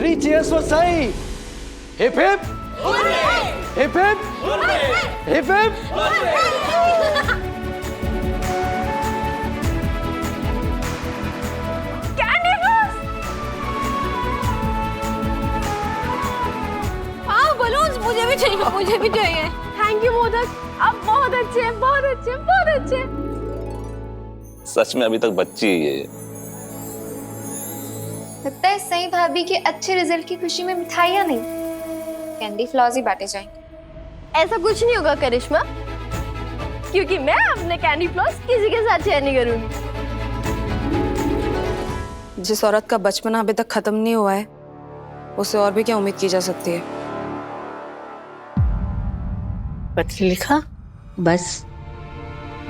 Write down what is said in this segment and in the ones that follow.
3 cheers for Sai. Hip hip. Hip hip. Hip hip. Candy floss. हाँ balloons मुझे भी चाहिए, मुझे भी चाहिए। थैंक यू मोदक, आप बहुत अच्छे हैं, बहुत अच्छे, बहुत अच्छे। सच में अभी तक बच्ची ही है। लगता है सही भाभी के अच्छे रिजल्ट की खुशी में मिठाइयाँ नहीं, कैंडी फ्लॉस ही बांटे जाएंगे। ऐसा कुछ नहीं होगा करिश्मा, क्योंकि मैं अपने कैंडी फ्लॉस किसी के साथ शेयर नहीं करूंगी। जिस औरत का बचपना अभी तक खत्म नहीं हुआ है, उसे और भी क्या उम्मीद की जा सकती है? पत्र लिखा बस।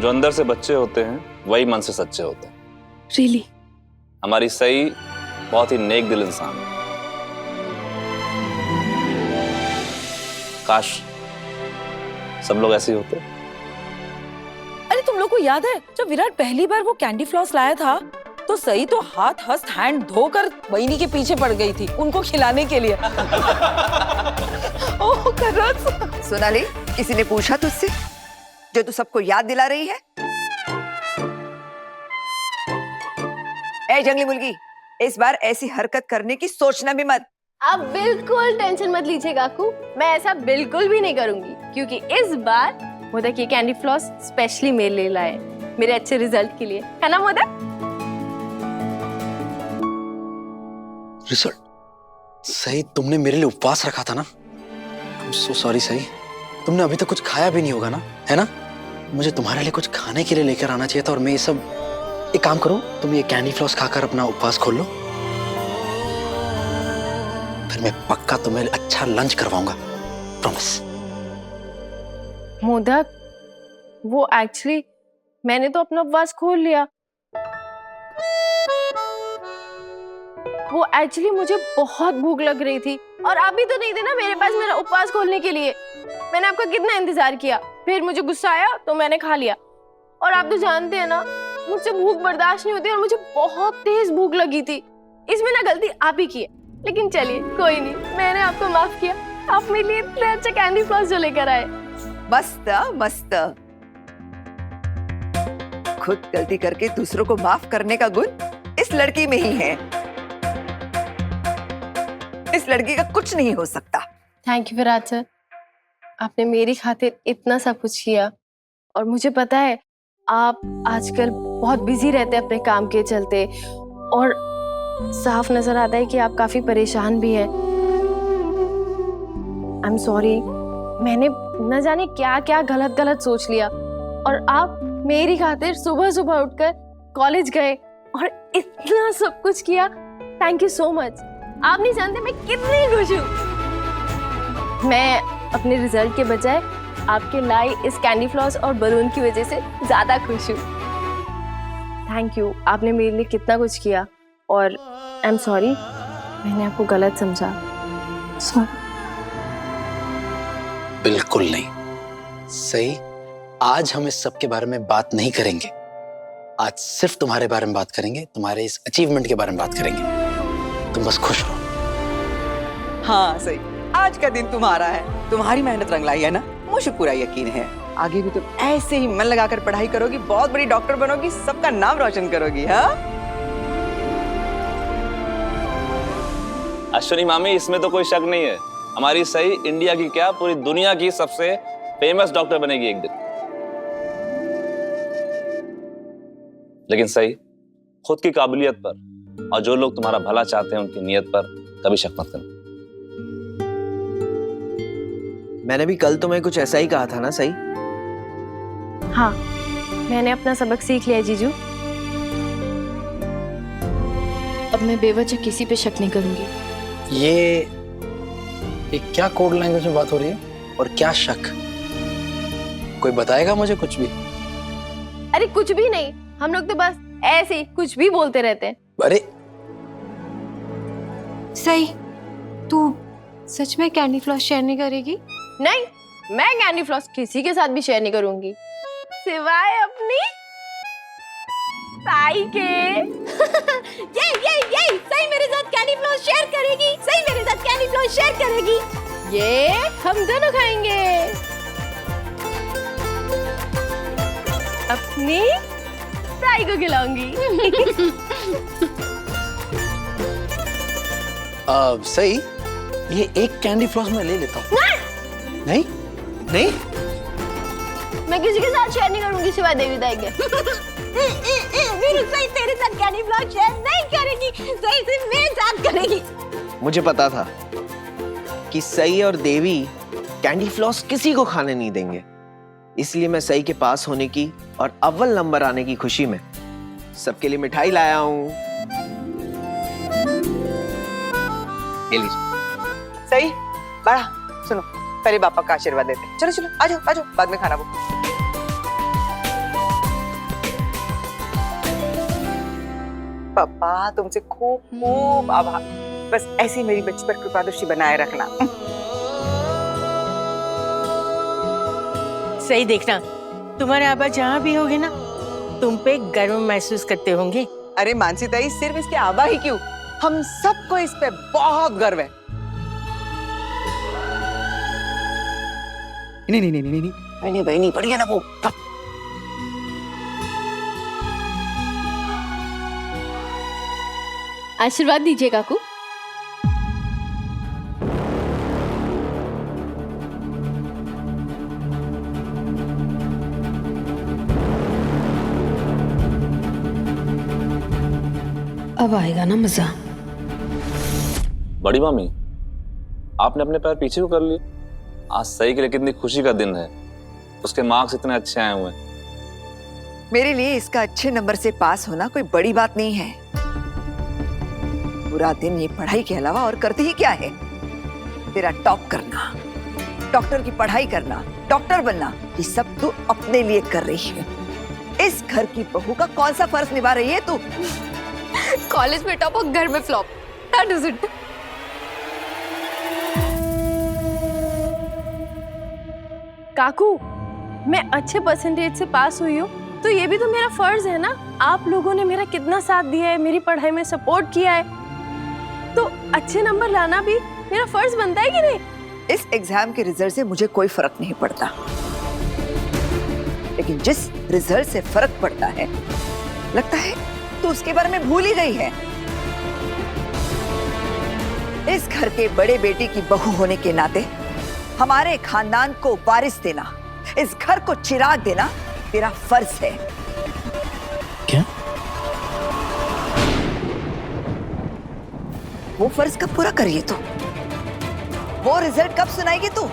जो अंदर से बच्चे होते हैं वही मन से सच्चे होते हैं। रियली? हमारी सही बहुत ही नेक दिल इंसान है। काश सब लोग ऐसे ही होते। अरे तुम लोग को याद है जब विराट पहली बार वो कैंडी फ्लॉस लाया था तो सही तो हाथ हस्त हैंड धोकर बहिनी के पीछे पड़ गई थी उनको खिलाने के लिए। ओह करस। सोनाली, किसी ने पूछा तुझसे जो तू सबको याद दिला रही है? ए जंगली मुर्गी, इस बार ऐसी हरकत करने की सोचना भी मत। आप बिल्कुल टेंशन मत लीजिए काकू, मैं ऐसा बिल्कुल भी नहीं करूंगी, क्योंकि इस बार मोदक ये कैंडी फ्लॉस स्पेशली मेरे लिए लाए, मेरे अच्छे रिजल्ट के लिए, है ना मोदक? रिजल्ट? सही तुमने मेरे लिए उपवास रखा था ना? I'm so sorry सही। तुमने अभी तक कुछ खाया भी नहीं होगा ना, है ना? मुझे तुम्हारे लिए कुछ खाने के लिए लेकर आना चाहिए था और मैं ये सब। एक काम करो, तुम ये कैंडी फ्लॉस खाकर अपना उपवास खोल लो, फिर मैं पक्का तुम्हें अच्छा लंच करवाऊंगा, प्रॉमिस। मोदक, वो एक्चुअली मैंने तो अपना उपवास खोल लिया। वो एक्चुअली मुझे बहुत भूख लग रही थी और आप भी तो नहीं थे ना मेरे पास मेरा उपवास खोलने के लिए। मैंने आपका कितना इंतजार किया, फिर मुझे गुस्सा आया तो मैंने खा लिया। और आप तो जानते हैं ना मुझसे भूख बर्दाश्त नहीं होती और मुझे बहुत तेज भूख लगी थी। इसमें ना गलती आप ही की है, लेकिन चलिए कोई नहीं, मैंने आपको माफ किया। आप मेरे लिए इतने अच्छे कैंडी फ्लॉस जो लेकर आए। मस्त मस्त। खुद गलती करके दूसरों को माफ करने का गुण इस लड़की में ही है। इस लड़की का कुछ नहीं हो सकता। थैंक यू विराट सर, आपने मेरी खातिर इतना सब कुछ किया। और मुझे पता है आप आजकल बहुत बिजी रहते हैं अपने काम के चलते, और साफ नजर आता है कि आप काफी परेशान भी हैं। आई एम सॉरी, मैंने न जाने क्या क्या गलत गलत सोच लिया और आप मेरी खातिर सुबह सुबह उठकर कॉलेज गए और इतना सब कुछ किया। Thank you so much. आप नहीं जानते मैं कितनी खुश हूँ। मैं अपने रिजल्ट के बजाय आपके लाई इस कैंडी फ्लॉस और बलून की वजह से ज्यादा खुश हूँ। थैंक यू, आपने मेरे लिए कितना कुछ किया। और आई एम सॉरी, मैंने आपको गलत समझा। सॉरी। बिल्कुल नहीं सही, आज हम इस सब के बारे में बात नहीं करेंगे। आज सिर्फ तुम्हारे बारे में बात करेंगे, तुम्हारे इस अचीवमेंट के बारे में बात करेंगे। तुम बस खुश रहो। हाँ सही, आज का दिन तुम्हारा है, तुम्हारी मेहनत रंग लाई है ना, मुझे पूरा यकीन है आगे भी तुम ऐसे ही मन लगाकर पढ़ाई करोगी, बहुत बड़ी डॉक्टर बनोगी, सबका नाम रोशन करोगी। हाँ अश्विनी मामी, इसमें तो कोई शक नहीं है, हमारी सही इंडिया की क्या पूरी दुनिया की सबसे फेमस डॉक्टर बनेगी एक दिन। लेकिन सही, खुद की काबिलियत पर और जो लोग तुम्हारा भला चाहते हैं उनकी नीयत पर कभी शक मत करना। मैंने भी कल तुम्हें कुछ ऐसा ही कहा था ना सही? हाँ, मैंने अपना सबक सीख लिया जीजू। अब मैं बेवजह किसी पे शक नहीं करूंगी। ये क्या कोड लैंग्वेज में बात हो रही है और क्या शक? कोई बताएगा मुझे कुछ भी? अरे कुछ भी नहीं, हम लोग तो बस ऐसे ही कुछ भी बोलते रहते हैं। अरे सही, तू सच में कैंडी फ्लॉस शेयर नहीं करेगी? नहीं, मैं कैंडी फ्लॉस किसी के साथ भी शेयर नहीं करूंगी, सिवाय अपनी ताई के। ये सही मेरे साथ कैंडी फ्लॉस शेयर करेगी, सही ये हम दोनों खाएंगे। अपनी ताई को खिलाऊंगी। सही, ये एक कैंडी फ्लॉस मैं ले लेता हूँ। नहीं नहीं, मैं किसी के साथ शेयर नहीं करूंगी सिवाय देवी दाई के। सही तेरे साथ कैंडी फ्लॉस शेयर नहीं करेगी, सही सिर्फ मेरे साथ करेगी। मुझे पता था कि सई और देवी कैंडी फ्लॉस किसी को खाने नहीं देंगे, इसलिए मैं सई के पास होने की और अव्वल नंबर आने की खुशी में सबके लिए मिठाई लाया हूँ। ये लीजिए। सही बड़ा सुनो, पहले पापा का आशीर्वाद देते हैं। चलो चलो आ जाओ आ जाओ, बाद में खाना वो। पापा तुमसे खूब खूब आभार, बस ऐसी मेरी बच्ची पर कृपा दृष्टि बनाए रखना। सही देखना, तुम्हारे आबा जहाँ भी होंगे ना, तुम पे गर्व महसूस करते होंगे। अरे मानसी ताई, सिर्फ इसके आबा ही क्यों, हम सबको इस पे बहुत गर्व है। नहीं नहीं नहीं नहीं नहीं, बहनी पड़ गया ना वो। आशीर्वाद दीजिए काकू। अब आएगा ना मजा। बड़ी मामी, आपने अपने पैर पीछे क्यों कर लिए? आज सही के लिए कितनी खुशी का दिन है, उसके मार्क्स इतने अच्छे आए हुए हैं। मेरे लिए इसका अच्छे नंबर से पास होना कोई बड़ी बात नहीं है। पूरा दिन ये पढ़ाई के अलावा और करती ही क्या है? तेरा टॉप करना, डॉक्टर की पढ़ाई करना, डॉक्टर बनना, ये सब तू अपने लिए कर रही है। इस घर की बहू का कौन सा फर्ज निभा रही है तू? कॉलेज में टॉप और घर में फ्लॉप, दैट इज इट। काकू, मैं अच्छे परसेंटेज से पास हुई हूँ तो ये भी तो मेरा फर्ज है ना। आप लोगों ने मेरा कितना साथ दिया है, मेरी पढ़ाई में सपोर्ट किया है, तो अच्छे नंबर लाना भी मेरा फर्ज बनता है कि नहीं? इस एग्जाम के रिजल्ट से मुझे कोई फर्क नहीं पड़ता, लेकिन जिस रिजल्ट से फर्क पड़ता है, लगता है तो उसके बारे में भूल ही गई है। इस घर के बड़े बेटी की बहू होने के नाते हमारे खानदान को वारिस देना, इस घर को चिराग देना तेरा फर्ज है। क्या? वो फर्ज कब पूरा करिए तू? वो रिजल्ट कब सुनाएगी तू?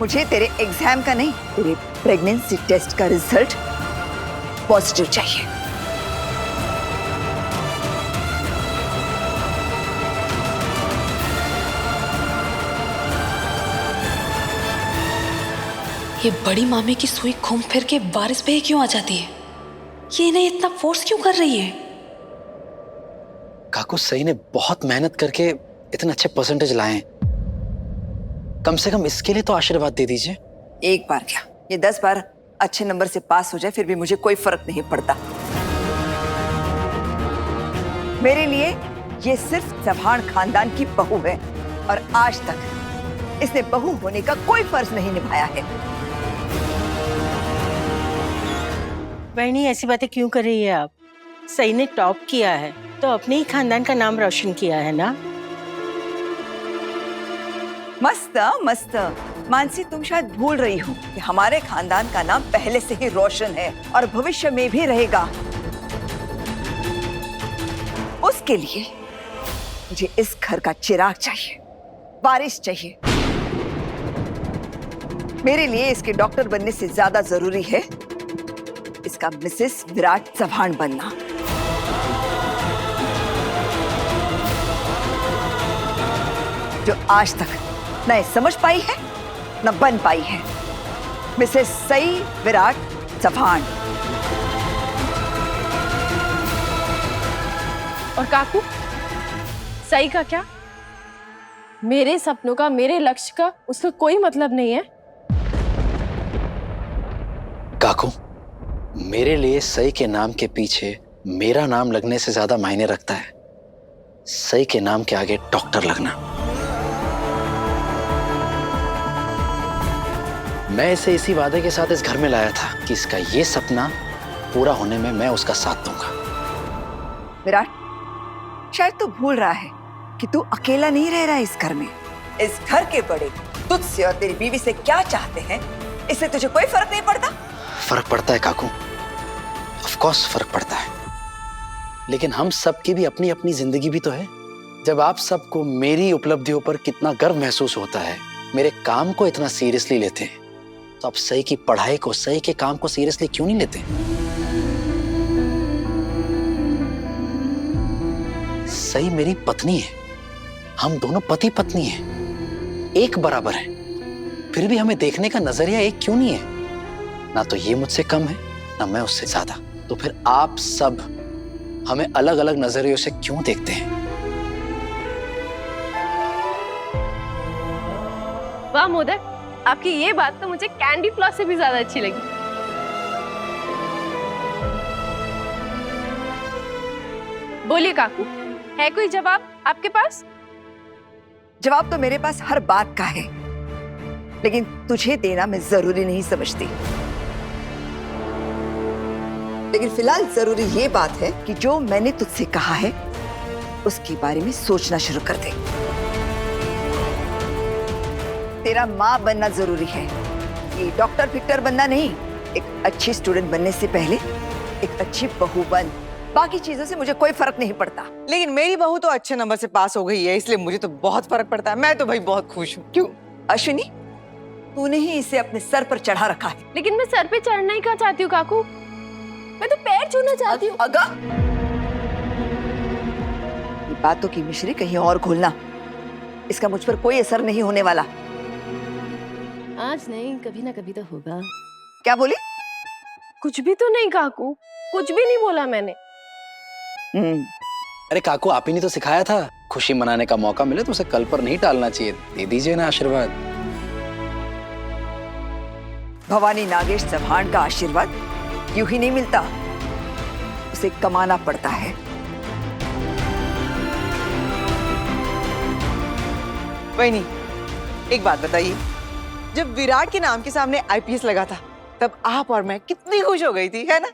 मुझे तेरे एग्जाम का नहीं, तेरे प्रेगनेंसी टेस्ट का रिजल्ट पॉजिटिव चाहिए। ये बड़ी मामी की सुई घूम फिर के वारिस पे ही क्यों आ जाती है? ये इन्हें इतना फोर्स क्यों कर रही है? काकू, सही ने बहुत मेहनत करके इतने अच्छे परसेंटेज लाए हैं, कम से कम इसके लिए तो आशीर्वाद दे दीजिए। एक बार क्या, ये 10 बार अच्छे नंबर से पास हो जाए फिर भी मुझे कोई फर्क नहीं पड़ता। मेरे लिए ये सिर्फ चौहान खानदान की बहू है और आज तक इसने बहू होने का कोई फर्ज नहीं निभाया है। बहनी, ऐसी बातें क्यों कर रही है आप? सही ने टॉप किया है तो अपने ही खानदान का नाम रोशन किया है ना। मस्त मस्त। मानसी, तुम शायद भूल रही हो कि हमारे खानदान का नाम पहले से ही रोशन है और भविष्य में भी रहेगा। उसके लिए मुझे इस घर का चिराग चाहिए, बारिश चाहिए। मेरे लिए इसके डॉक्टर बनने से ज्यादा जरूरी है इसका मिसेस विराट चौहान बनना। जो आज तक न ये समझ पाई है न बन पाई है, मिसेस सई विराट चौहान। और काकू, सही का क्या? मेरे सपनों का, मेरे लक्ष्य का उसका कोई मतलब नहीं है। काकू, मेरे लिए सई के नाम के पीछे मेरा नाम लगने से ज्यादा मायने रखता है सई के नाम के आगे डॉक्टर लगना। मैं इसे इसी वादे के साथ इस घर में लाया था कि इसका ये सपना पूरा होने में मैं उसका साथ दूंगा। विराट, शायद तू भूल रहा है कि तू अकेला नहीं रह रहा है इस घर में। इस घर के बड़े तुझसे और तेरी बीवी से क्या चाहते हैं, इससे तुझे कोई फर्क नहीं पड़ता। फर्क पड़ता है काकू, ऑफ कोर्स फर्क पड़ता है, लेकिन हम सबकी भी अपनी अपनी जिंदगी भी तो है। जब आप सबको मेरी उपलब्धियों पर कितना गर्व महसूस होता है, मेरे काम को इतना सीरियसली लेते हैं, तो आप सही की पढ़ाई को, सही के काम को सीरियसली क्यों नहीं लेते? सही मेरी पत्नी है, हम दोनों पति पत्नी हैं, एक बराबर हैं, फिर भी हमें देखने का नजरिया एक क्यों नहीं है? ना तो ये मुझसे कम है, ना मैं उससे ज्यादा। तो फिर आप सब हमें अलग अलग नजरियों से क्यों देखते हैं? वाह मोदक, आपकी ये बात तो मुझे कैंडी फ्लॉस से भी ज्यादा अच्छी लगी। बोलिए काकू, है कोई जवाब आपके पास? जवाब तो मेरे पास हर बात का है, लेकिन तुझे देना मैं जरूरी नहीं समझती। लेकिन फिलहाल जरूरी ये बात है कि जो मैंने तुझसे कहा है उसके बारे में सोचना शुरू कर दे। तेरा माँ बनना जरूरी है, ये डॉक्टर फिक्टर बनना नहीं। एक अच्छी स्टूडेंट बनने से पहले एक अच्छी बहू बन। बाकी चीजों से मुझे कोई फर्क नहीं पड़ता। लेकिन मेरी बहू तो अच्छे नंबर से पास हो गई है, इसलिए मुझे तो बहुत फर्क पड़ता है। मैं तो भाई बहुत खुश हूँ। क्यों अश्विनी, तूने ही इसे अपने सर पर चढ़ा रखा है। लेकिन मैं सर पे चढ़ना ही कहाँ चाहती हूँ काकू, मैं तो पैर छूना चाहती हूँ। अगा, ये बातों की मिश्री कहीं और घोलना, इसका मुझ पर कोई असर नहीं होने वाला। आज नहीं, कभी ना कभी तो होगा। क्या बोली? कुछ भी तो नहीं काकू, कुछ भी नहीं बोला मैंने। अरे काकू, आप ही ने तो सिखाया था, खुशी मनाने का मौका मिले तो उसे कल पर नहीं टालना चाहिए। दे दीजिए ना आशीर्वाद। भवानी नागेश चौहान का आशीर्वाद यूं ही नहीं मिलता, उसे कमाना पड़ता है। वही एक बात बताइए, जब विराट के नाम के सामने आईपीएस लगा था तब आप और मैं कितनी खुश हो गई थी, है ना?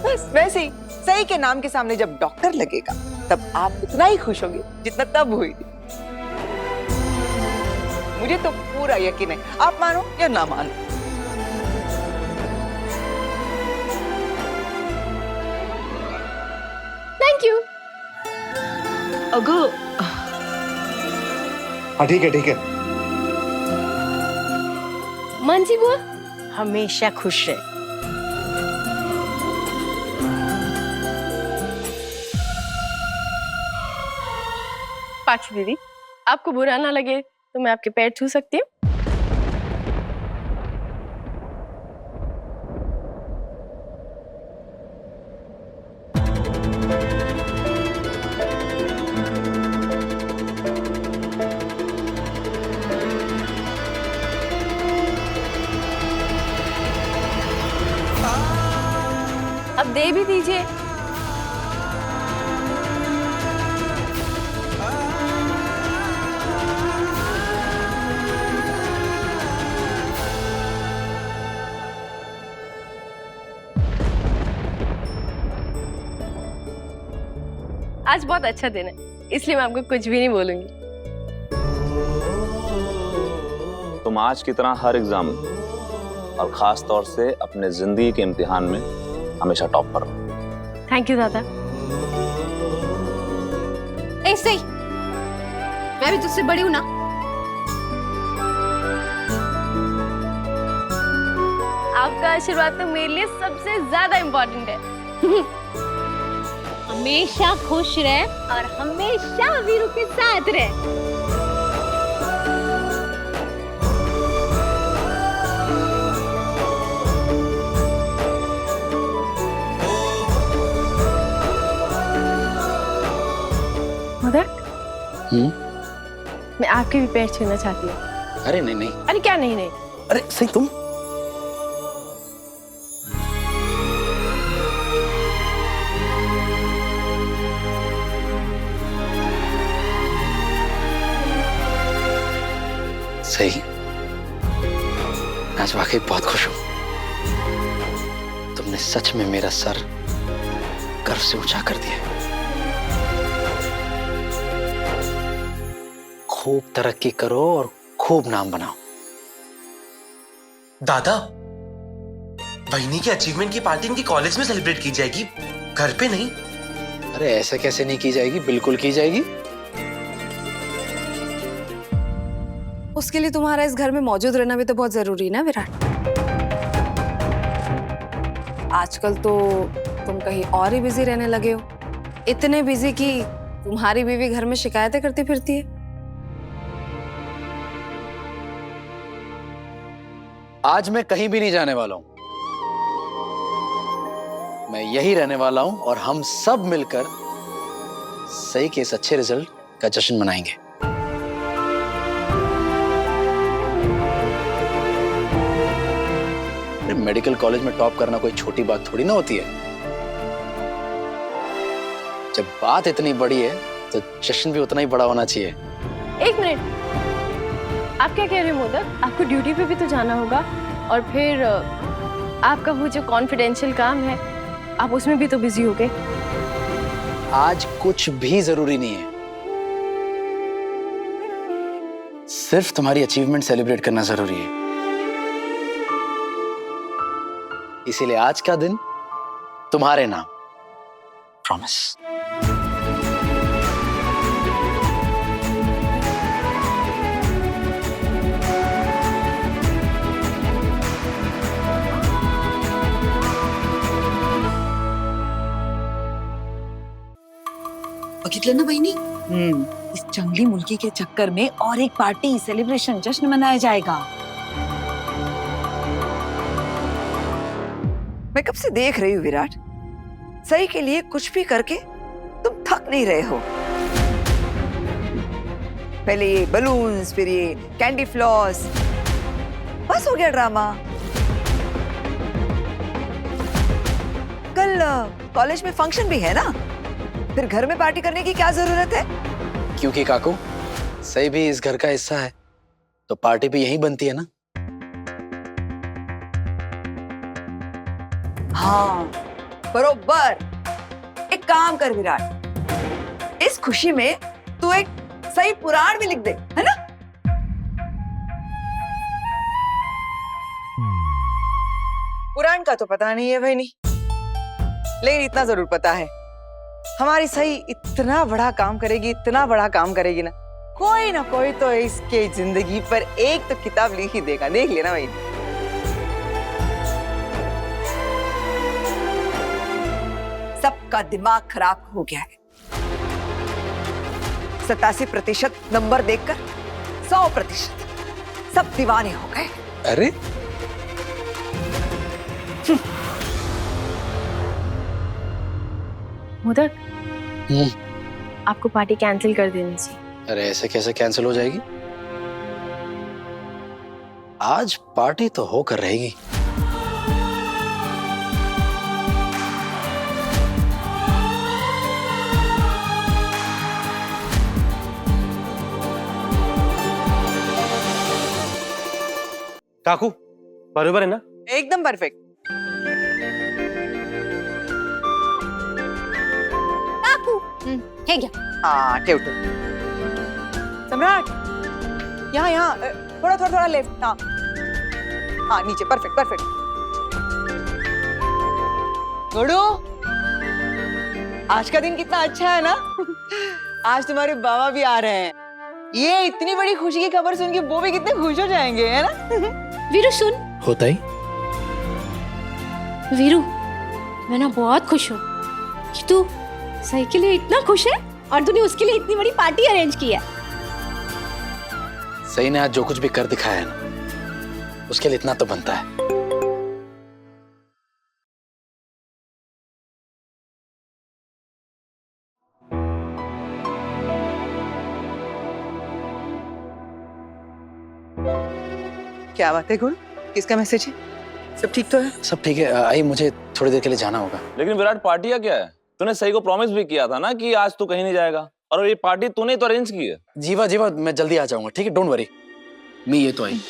बस वैसे ही सही के नाम के सामने जब डॉक्टर लगेगा तब आप उतना ही खुश होंगे जितना तब हुई थी। मुझे तो पूरा यकीन है, आप मानो या ना मानो। Thank you. अगो, हाँ ठीक है ठीक है। मानसी बुआ, हमेशा खुश रहे। पाची दीदी, आपको बुरा ना लगे तो मैं आपके पैर छू सकती हूँ? अब दे भी दीजिए। आज बहुत अच्छा दिन है, इसलिए मैं आपको कुछ भी नहीं बोलूंगी। तुम आज की तरह हर एग्जाम और खास तौर से अपने जिंदगी के इम्तिहान में हमेशा टॉप पर रहो। थैंक यू दादा। ऐसे ही मैं भी तुझसे बड़ी हूं ना। आपका आशीर्वाद तो मेरे लिए सबसे ज्यादा इम्पोर्टेंट है। हमेशा खुश रहे और हमेशा वीरू के साथ रहे। मदर, मैं आपके भी पैर छूना चाहती हूँ। अरे नहीं नहीं। अरे क्या नहीं नहीं? अरे सही तुम। सही आज वाकई बहुत खुश हूं। तुमने सच में मेरा सर गर्व से ऊंचा कर दिया। खूब तरक्की करो और खूब नाम बनाओ। दादा, बहनी की अचीवमेंट की पार्टी इनकी कॉलेज में सेलिब्रेट की जाएगी, घर पे नहीं। अरे ऐसे कैसे नहीं की जाएगी, बिल्कुल की जाएगी। उसके लिए तुम्हारा इस घर में मौजूद रहना भी तो बहुत जरूरी है ना विराट। आजकल तो तुम कहीं और ही बिजी रहने लगे हो, इतने बिजी कि तुम्हारी बीवी घर में शिकायतें करती फिरती है। आज मैं कहीं भी नहीं जाने वाला हूं, मैं यही रहने वाला हूं और हम सब मिलकर सही के इस अच्छे रिजल्ट का जश्न मनाएंगे। मेडिकल कॉलेज में टॉप करना कोई छोटी बात थोड़ी ना होती है। जब बात इतनी बड़ी है तो जश्न भी उतना ही बड़ा होना चाहिए। एक मिनट, आप क्या कह रहे हो मोदक? आपको ड्यूटी पे भी तो जाना होगा और फिर आपका वो जो कॉन्फिडेंशियल काम है आप उसमें भी तो बिजी हो गए। आज कुछ भी जरूरी नहीं है, सिर्फ तुम्हारी अचीवमेंट सेलिब्रेट करना जरूरी है। इसीलिए आज का दिन तुम्हारे नाम, प्रॉमिस। बघितलं ना बहिणी, इस जंगली मुर्गी के चक्कर में और एक पार्टी सेलिब्रेशन जश्न मनाया जाएगा। मैं कब से देख रही हूँ विराट, सही के लिए कुछ भी करके तुम थक नहीं रहे हो। पहले ये बलून्स, फिर ये कैंडी फ्लॉस, बस हो गया ड्रामा। कल कॉलेज में फंक्शन भी है ना, फिर घर में पार्टी करने की क्या जरूरत है? क्योंकि काकू सही भी इस घर का हिस्सा है तो पार्टी भी यहीं बनती है ना। हाँ बरोबर। एक काम कर विराट, इस खुशी में तू एक सही पुराण भी लिख दे, है ना? पुराण का तो पता नहीं है बहनी, लेकिन इतना जरूर पता है हमारी सही इतना बड़ा काम करेगी, इतना बड़ा काम करेगी ना कोई तो इसके जिंदगी पर एक तो किताब लिख ही देगा। देख लेना भाई। सबका दिमाग खराब हो गया है। 87% नंबर देखकर 100% सब दीवाने हो गए। अरे मोदक, आपको पार्टी कैंसिल कर देनी चाहिए। अरे ऐसे कैसे कैंसिल हो जाएगी? आज पार्टी तो होकर रहेगी। काकू बरोबर है ना? एकदम परफेक्ट। है क्या? हाँ ठेव ठेव। सम्राट, यहाँ थोड़ा लेफ्ट। हाँ हाँ नीचे, परफेक्ट। गुडू, आज का दिन कितना अच्छा है ना। आज तुम्हारे बाबा भी आ रहे हैं। ये इतनी बड़ी खुशी की खबर सुन के वो भी कितने खुश हो जाएंगे, है ना? वीरू सुन। होता ही। वीरू, मैं ना बहुत खुश हूँ कि तू सही के लिए इतना खुश है और तूने उसके लिए इतनी बड़ी पार्टी अरेंज की है। सही ने आज जो कुछ भी कर दिखाया है ना, उसके लिए इतना तो बनता है। क्या बात है गुरु, किसका मैसेज है? सब ठीक तो है? सब ठीक है। आई, मुझे थोड़ी देर के लिए जाना होगा। लेकिन विराट, पार्टी का क्या है? तूने सही को प्रॉमिस भी किया था ना कि आज तू कहीं नहीं जाएगा, और ये पार्टी तूने तो अरेंज की है। जीवा मैं जल्दी आ जाऊंगा, ठीक है? Don't worry. मैं ये तो आई।